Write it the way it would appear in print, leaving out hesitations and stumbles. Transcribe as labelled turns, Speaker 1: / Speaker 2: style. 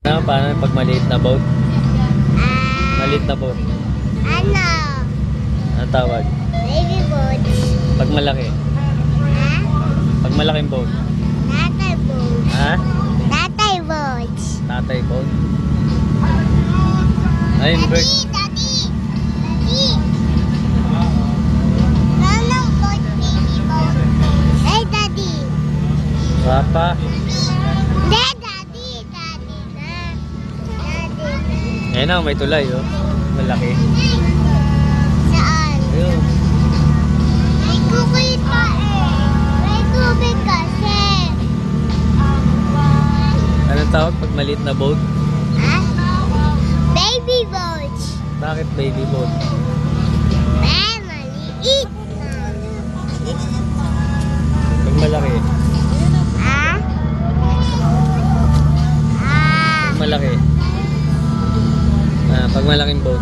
Speaker 1: Paano pag maliit na boat? Maliit na boat.
Speaker 2: Ano?
Speaker 1: Anong tawag?
Speaker 2: Baby boat.
Speaker 1: Pag malaki.
Speaker 2: Ha?
Speaker 1: Pag malaking boat.
Speaker 2: Tatay boat.
Speaker 1: Ha?
Speaker 2: Tatay boat.
Speaker 1: Tatay boat. Ayun, bird.
Speaker 2: Daddy! Daddy! Anong boat, baby boat? Hey, Daddy!
Speaker 1: Papa.
Speaker 2: Hindi, Daddy! Daddy na. Daddy na.
Speaker 1: Ayun na, may tulay oh. Malaki.
Speaker 2: Saan?
Speaker 1: Ayun.
Speaker 2: May kukit pa eh. May tubig kasi.
Speaker 1: Anong tawag pag maliit na boat?
Speaker 2: Ha? Baby boat.
Speaker 1: Bakit baby boat?
Speaker 2: Maliit na.
Speaker 1: Pag malaki.
Speaker 2: Ha?
Speaker 1: Pag malaki. Pag malaking boat.